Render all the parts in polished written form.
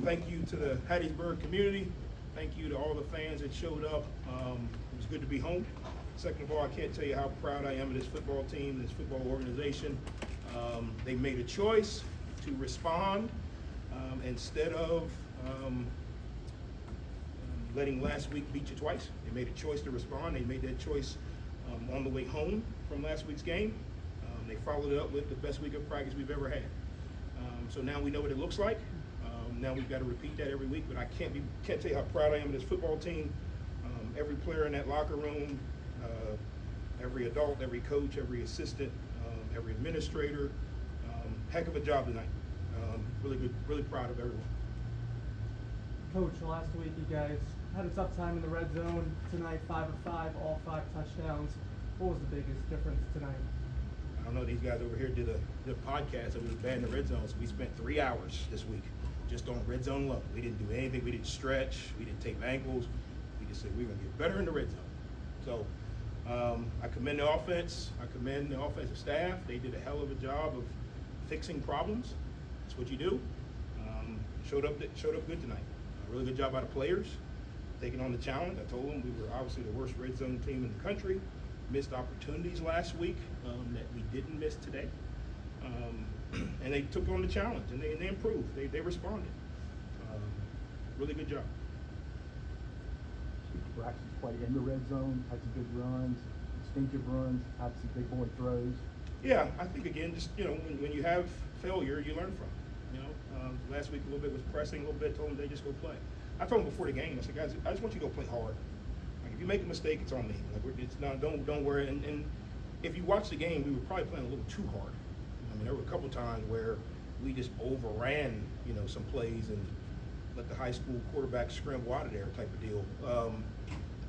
Thank you to the Hattiesburg community. Thank you to all the fans that showed up. It was good to be home. Second of all, I can't tell you how proud I am of this football team, this football organization. They made a choice to respond instead of letting last week beat you twice. They made a choice to respond. They made that choice on the way home from last week's game. They followed it up with the best week of practice we've ever had. So now we know what it looks like. Now we've got to repeat that every week, but I can't tell you how proud I am of this football team. Every player in that locker room, every adult, every coach, every assistant, every administrator, heck of a job tonight. Really good, really proud of everyone. Coach, last week you guys had a tough time in the red zone. Tonight, 5 of 5, all 5 touchdowns. What was the biggest difference tonight? I don't know, these guys over here did a podcast that was bad in the red zone, so we spent 3 hours this week just on red zone alone. We didn't do anything, we didn't stretch, we didn't tape ankles. We just said we're gonna get better in the red zone. So I commend the offense, I commend the offensive staff. They did a hell of a job of fixing problems. That's what you do. Showed up good tonight. A really good job by the players, taking on the challenge. I told them we were obviously the worst red zone team in the country. Missed opportunities last week that we didn't miss today. And they took on the challenge and they improved. They responded. Really good job. Braxton's played in the red zone, had some good runs, instinctive runs, had some big boy throws. Yeah, I think again, just when you have failure, you learn from it. Last week a little bit was pressing a little bit. Told them they just go play. I told them before the game, I said, guys, I just want you to go play hard. Like if you make a mistake, it's on me. Like it's not, don't worry. And if you watch the game, we were probably playing a little too hard. I mean, there were a couple times where we just overran, some plays and let the high school quarterback scramble out of there type of deal.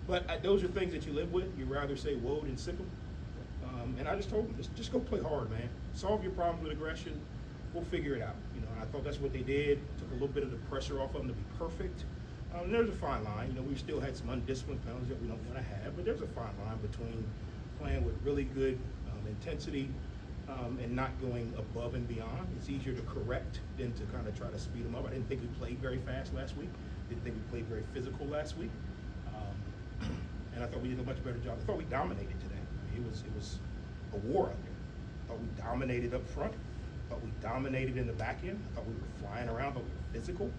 But those are things that you live with. You'd rather say whoa than sick them. And I just told them, just go play hard, man. Solve your problems with aggression. We'll figure it out. And I thought that's what they did. Took a little bit of the pressure off of them to be perfect. And there's a fine line. We still had some undisciplined penalties that we don't want to have, but there's a fine line between playing with really good intensity and not going above and beyond. It's easier to correct than to kind of try to speed them up. I didn't think we played very fast last week. Didn't think we played very physical last week. And I thought we did a much better job. I thought we dominated today. It was a war out there. I thought we dominated up front. I thought we dominated in the back end. I thought we were flying around. I thought we were physical.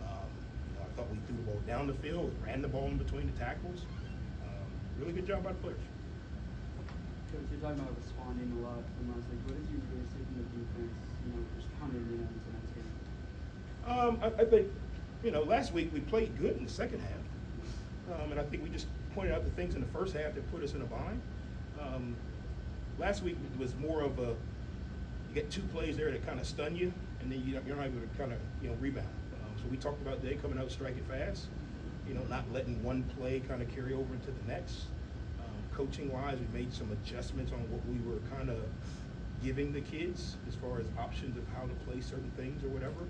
I thought we threw the ball down the field, ran the ball in between the tackles. Really good job by the players. Coach, you're talking about responding a lot from last week. What did you really see from the defense, just coming in into tonight's game? I think, last week we played good in the second half. And I think we just pointed out the things in the first half that put us in a bind. Last week was more of you get 2 plays there that kind of stun you, and then you're not able to kind of, rebound. So we talked about today coming out striking fast, not letting one play kind of carry over into the next. Coaching-wise, we made some adjustments on what we were kind of giving the kids as far as options of how to play certain things or whatever.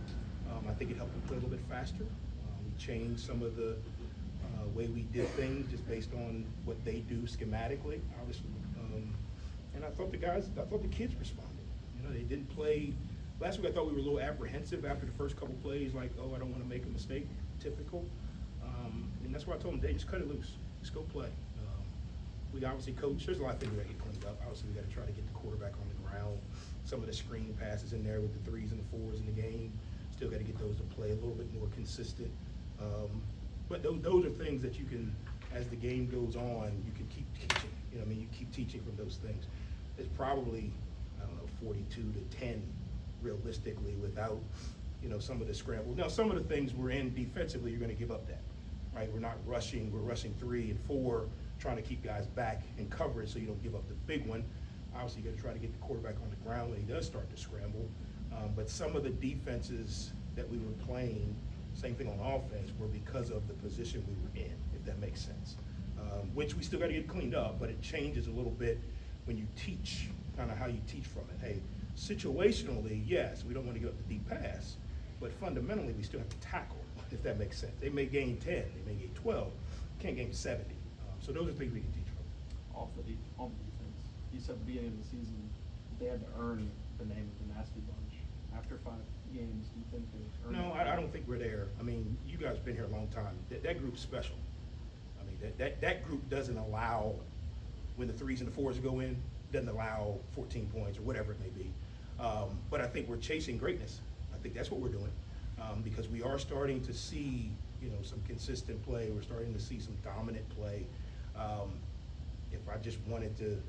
I think it helped them play a little bit faster. We changed some of the way we did things just based on what they do schematically, obviously. And I thought the kids responded. They didn't play. Last week I thought we were a little apprehensive after the first couple plays, like, oh, I don't want to make a mistake, typical. And that's why I told them, just cut it loose. Just go play. We obviously coach. There's a lot of things we got to get cleaned up. Obviously, we got to try to get the quarterback on the ground. Some of the screen passes in there with the 3s and the 4s in the game. Still got to get those to play a little bit more consistent. But those are things that you can, as the game goes on, you can keep teaching. You keep teaching from those things. It's probably, 42-10 realistically without, some of the scrambles. Now, some of the things we're in defensively, you're going to give up that, right? We're not rushing. We're rushing 3 and 4, trying to keep guys back in coverage so you don't give up the big one. Obviously, you got to try to get the quarterback on the ground when he does start to scramble. But some of the defenses that we were playing, same thing on offense, were because of the position we were in, if that makes sense. Which we still got to get cleaned up, but it changes a little bit when you teach, kind of how you teach from it. Hey, situationally, yes, we don't want to give up the deep pass, but fundamentally, we still have to tackle, if that makes sense. They may gain 10, they may gain 12, can't gain 70. So those are things we can teach from. On defense, you said at the beginning of the season they had to earn the name of the Nasty Bunch. After 5 games do you think they've earned? No, I don't think we're there. I mean, you guys have been here a long time. That group's special. I mean, that group doesn't allow, when the 3s and the 4s go in, doesn't allow 14 points or whatever it may be. But I think we're chasing greatness. I think that's what we're doing, because we are starting to see, some consistent play. We're starting to see some dominant play. If I just wanted to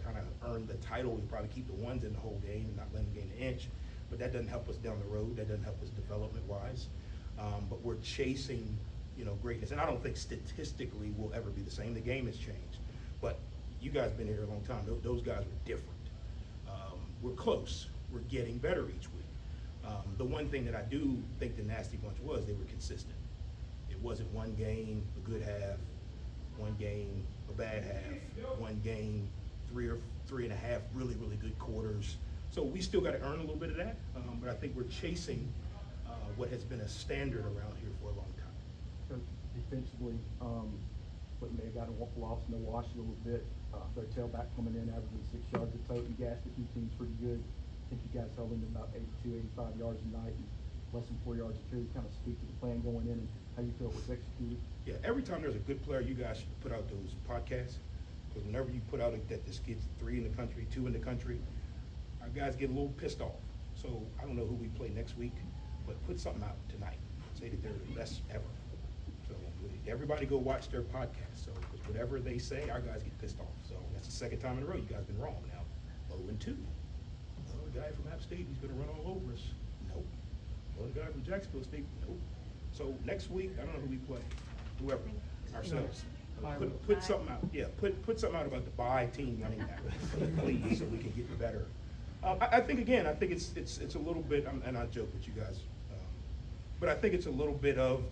kind of earn the title, we'd probably keep the 1s in the whole game and not let them gain an inch. But that doesn't help us down the road. That doesn't help us development-wise. But we're chasing, greatness. And I don't think statistically we'll ever be the same. The game has changed. But you guys have been here a long time. Those guys were different. We're close. We're getting better each week. The one thing that I do think the Nasty Bunch was, they were consistent. It wasn't one game, a good half, one game, a bad half, one game, 3 or 3.5 really, really good quarters. So we still got to earn a little bit of that, but I think we're chasing what has been a standard around here for a long time. So defensively, what may have gotten lost in the wash a little bit. Their tailback coming in, averaging 6 yards a tote, and gassed a few teams pretty good. I think you guys held them to about 82, 85 yards a night, and less than 4 yards a carry. Kind of speak to the plan going in and how you feel it was executed. Yeah, every time there's a good player, you guys should put out those podcasts. Because whenever you put out that this kid's 3 in the country, 2 in the country, our guys get a little pissed off. So I don't know who we play next week, but put something out tonight. Say that they're the best ever. So everybody go watch their podcast. So because whatever they say, our guys get pissed off. So that's the second time in a row you guys been wrong now. 0-2. Oh, the guy from App State, he's gonna run all over us. Nope. Oh, the guy from Jacksonville State, nope. So next week, I don't know who we play. Whoever, ourselves. Put something out. Yeah, put something out about the bye team running that, please, so we can get better. I think it's a little bit, and I joke with you guys, but I think it's a little bit of,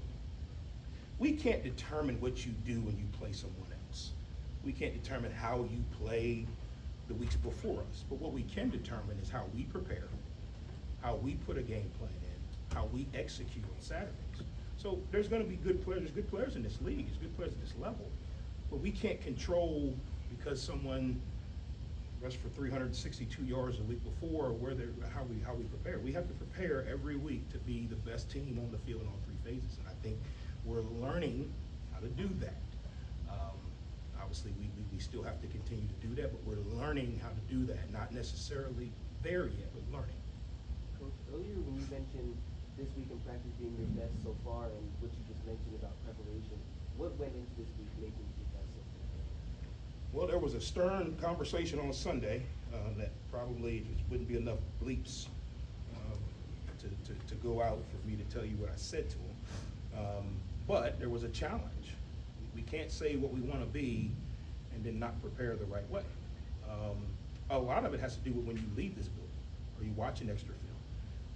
we can't determine what you do when you play someone else. We can't determine how you play the weeks before us, but what we can determine is how we prepare, how we put a game plan in, how we execute on Saturdays. So there's gonna be good players, there's good players in this league, there's good players at this level, but we can't control because someone rushed for 362 yards the week before, or how we prepare. We have to prepare every week to be the best team on the field in all 3 phases, and I think we're learning how to do that. Obviously, we still have to continue to do that, but we're learning how to do that, not necessarily there yet, but learning. Coach, earlier when you mentioned this week in practice being your best so far, and what you just mentioned about preparation, what went into this week making you best so far? Well, there was a stern conversation on Sunday that probably just wouldn't be enough bleeps to go out for me to tell you what I said to him. But there was a challenge. We can't say what we want to be and then not prepare the right way. A lot of it has to do with when you leave this building. Are you watching extra film?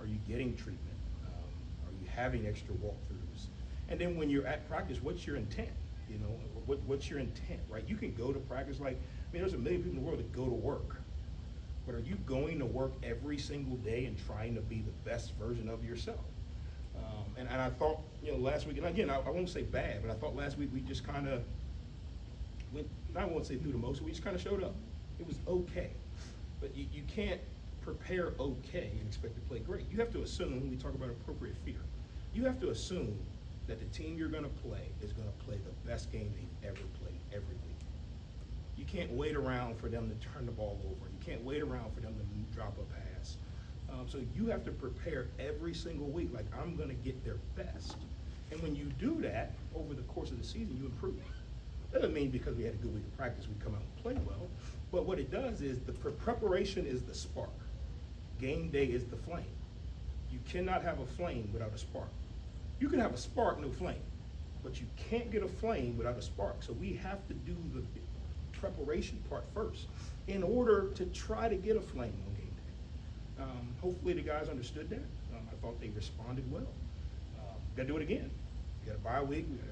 Are you getting treatment? Are you having extra walkthroughs? And then when you're at practice, what's your intent? What's your intent, right? You can go to practice there's a million people in the world that go to work. But are you going to work every single day and trying to be the best version of yourself? And I thought, last week, and again, I won't say bad, but I thought last week we just kind of went, I won't say through the motion, we just kind of showed up. It was okay. But you can't prepare okay and expect to play great. You have to assume, we talk about appropriate fear, you have to assume that the team you're going to play is going to play the best game they've ever played every week. You can't wait around for them to turn the ball over. You can't wait around for them to drop a pass. So you have to prepare every single week, like I'm gonna get their best. And when you do that, over the course of the season, you improve. That doesn't mean because we had a good week of practice, we come out and play well. But what it does is the preparation is the spark. Game day is the flame. You cannot have a flame without a spark. You can have a spark, no flame. But you can't get a flame without a spark. So we have to do the preparation part first in order to try to get a flame on game day. Hopefully the guys understood that. I thought they responded well. Gotta do it again. We got a bye week. We gotta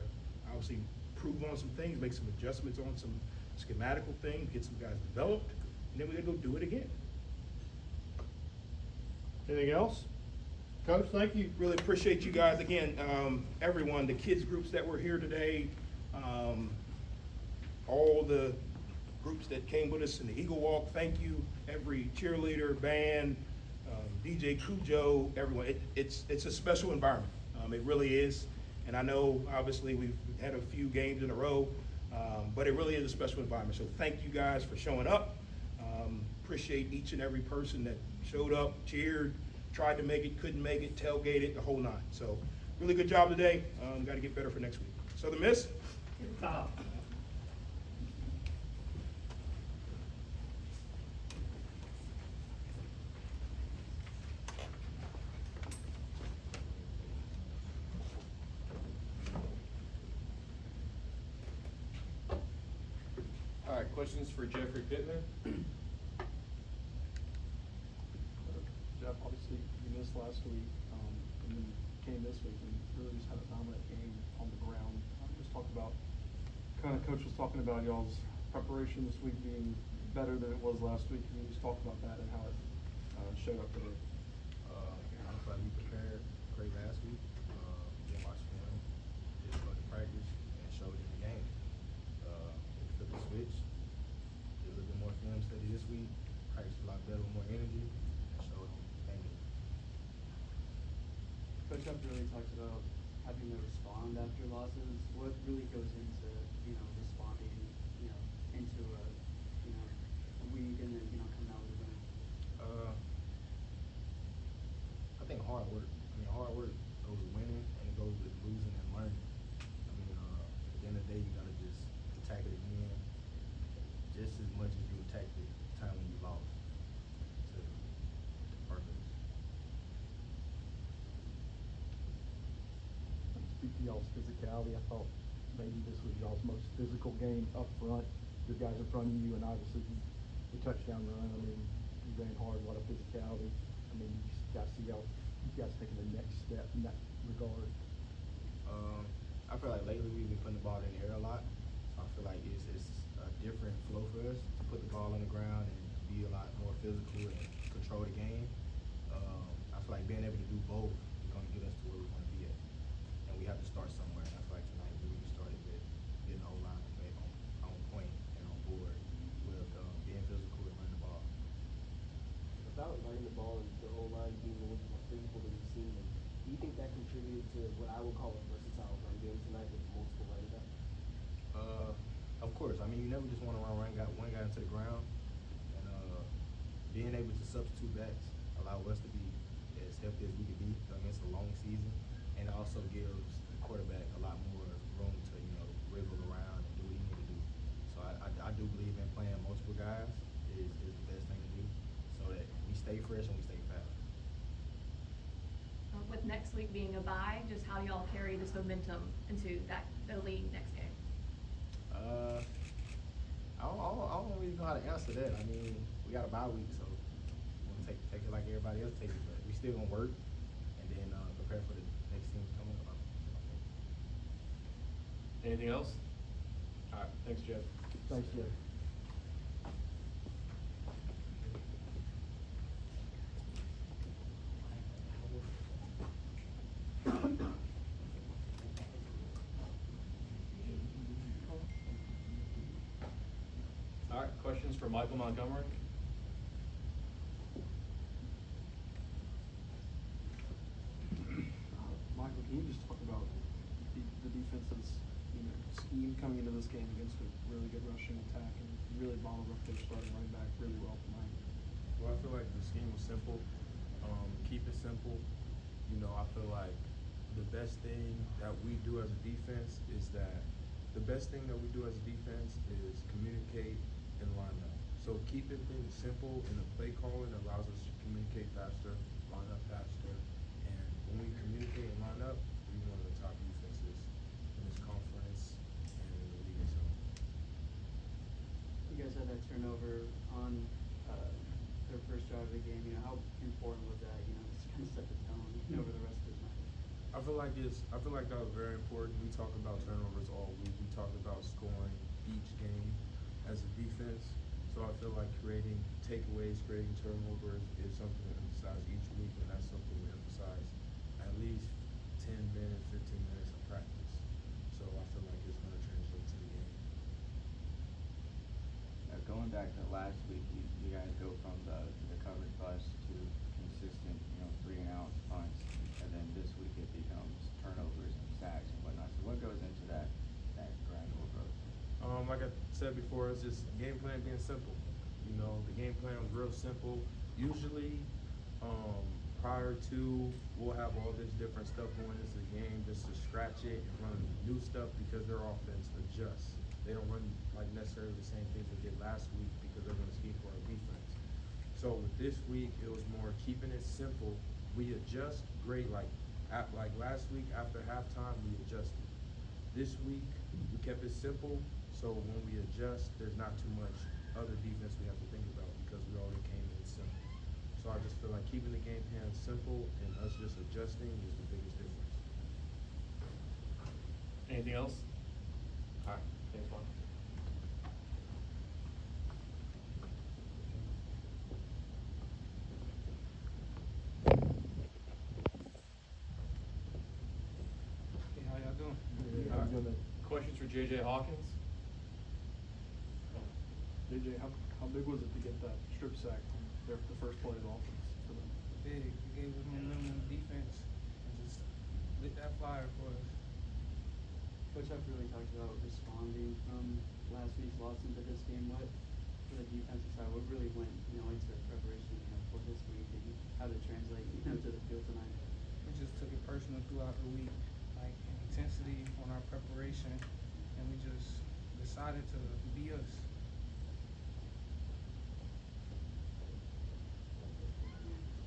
obviously improve on some things, make some adjustments on some schematical things, get some guys developed, and then we gotta go do it again. Anything else? Coach, thank you. Really appreciate you guys again, everyone, the kids groups that were here today, all the groups that came with us in the Eagle Walk, thank you. Every cheerleader, band, DJ Cujo, everyone. It's a special environment. It really is. And I know, obviously, we've had a few games in a row, but it really is a special environment. So thank you guys for showing up. Appreciate each and every person that showed up, cheered, tried to make it, couldn't make it, tailgated, the whole nine. So really good job today. Got to get better for next week. Southern Miss? All right, questions for Jeffrey Pittman? Jeff, obviously you missed last week, and then came this week and really just had a dominant game on the ground. Just talk about, kind of coach was talking about y'all's preparation this week being better than it was last week. Can you just talk about that and how it showed up today? I feel like we prepared great last week. Didn't watch film, did go to practice, and showed in the game. We took the switch, did a little bit more film study this week, practiced a lot better with more energy, and showed in the game. Coach Huff really talks about having to respond after losses. What really goes into, responding, into a week and then, coming out with a win? I think hard work. Hard work goes with winning, and it goes with losing and learning. At the end of the day, you gotta just attack it again, just as much as you attacked it the time when you lost to purpose. Speak to y'all's physicality. I thought maybe this was y'all's most physical game up front. Good guys in front of you, and obviously the touchdown run. You ran hard, a lot of physicality. You just got to see you guys taking the next step in that regard. I feel like lately we've been putting the ball in the air a lot. So I feel like it's a different flow for us to put the ball on the ground and be a lot more physical and control the game. I feel like being able to do both is going to get us to where we want to be at. And we have to start somewhere. And I feel like tonight we really started with getting the whole line back on point and on board with being physical and running the ball. About running the ball and the whole line being a little bit more physical than we've seen them, do you think that contributed to what I would call a versatile run game tonight with multiple running backs? Of course. You never just want to run one guy into the ground. And being able to substitute backs allow us to be as healthy as we can be. It's a long season, and it also gives the quarterback a lot more room to wriggle around and do what he needs to do. So I do believe in playing multiple guys is the best thing to do, so that we stay fresh and we stay fast. With next week being a bye, just how do y'all carry this momentum into the league next game? I don't really know how to answer that. We got a bye week, so we're gonna take it like everybody else takes it, but we still gonna work and then prepare for the next team coming up. Anything else? All right, thanks, Jeff. Thanks, Jeff. All right, questions for Michael Montgomery? Michael, can you just talk about the defense's scheme coming into this game against a really good rushing attack and really bottled up their starting running back really well tonight? Well, I feel like the scheme was simple. Keep it simple. I feel like the best thing that we do as a defense is communicate and line up. So keeping things simple in the play calling allows us to communicate faster, line up faster, and when we communicate and line up, we're one of the top defenses in this conference and in the league itself. You guys had that turnover on their first drive of the game. How important was that? Just kind of set the tone over the rest of the night. I feel like that was very important. We talk about turnovers all week. We talk about scoring each game as a defense. So I feel like creating takeaways, creating turnovers is something we emphasize each week, and that's something we emphasize at least 10 minutes, 15 minutes of practice. So I feel like it's going to translate to the game. Going back to last week, you guys go from the coverage bus to consistent, 3-and-out punts, and then this week it becomes turnovers and sacks and whatnot. So what goes into that gradual growth? Like I said before, it's just game plan being simple. The game plan was real simple. Usually, prior to, we'll have all this different stuff going into the game just to scratch it and run new stuff because their offense adjusts. They don't run like necessarily the same things they did last week because they're going to scheme for our defense. So with this week, it was more keeping it simple. We adjust great. Like last week after halftime, we adjusted. This week, we kept it simple. So when we adjust, there's not too much other defense we have to think about because we already came in simple. So I just feel like keeping the game plan simple and us just adjusting is the biggest difference. Anything else? All right, thanks, Juan. Hey, how y'all doing? Yeah, I'm doing it. Questions for JJ Hawkins? JJ, how big was it to get that strip sack on the first play of offense for them? Big. It gave us momentum on defense and just lit that fire for us. Coach Huff really talked about responding from last week's loss into this game. What, for the defensive side, what really went, into preparation, for this week and how to translate, to the field tonight? We just took it personal throughout the week, like intensity on our preparation, and we just decided to be us.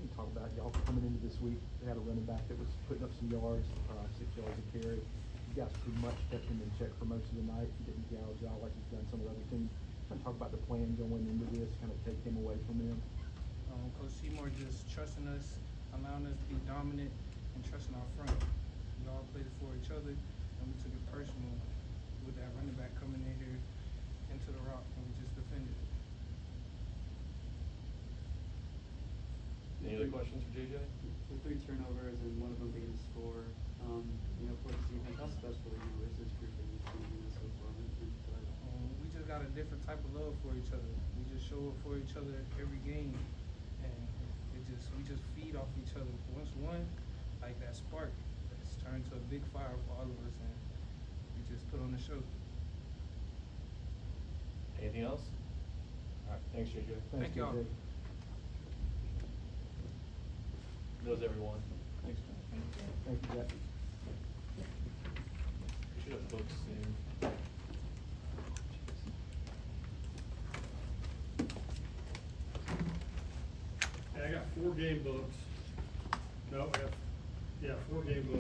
You talk about y'all coming into this week, they had a running back that was putting up some yards, 6 yards a carry. You guys pretty much kept him in check for most of the night. You didn't gouge out like you've done some of the other teams. Kind of talk about the plan going into this, kind of take him away from them. Coach Seymour just trusting us, allowing us to be dominant, and trusting our front. We all played for each other, and we took it personal with that running back coming in here into the rock, and we just defended it. Any other questions for JJ? With 3 turnovers and one of them being a score, for this defense, how special, is this group that you've seen in this so far? We just got a different type of love for each other. We just show up for each other every game, and we just feed off each other. Once one, like that spark, it's turned to a big fire for all of us, and we just put on the show. Anything else? All right, thanks, JJ. Thank y'all. JJ. Knows everyone. Thanks, man. Thank you, Jack. We should have books soon. I got 4 game books. No, I got, 4 game books.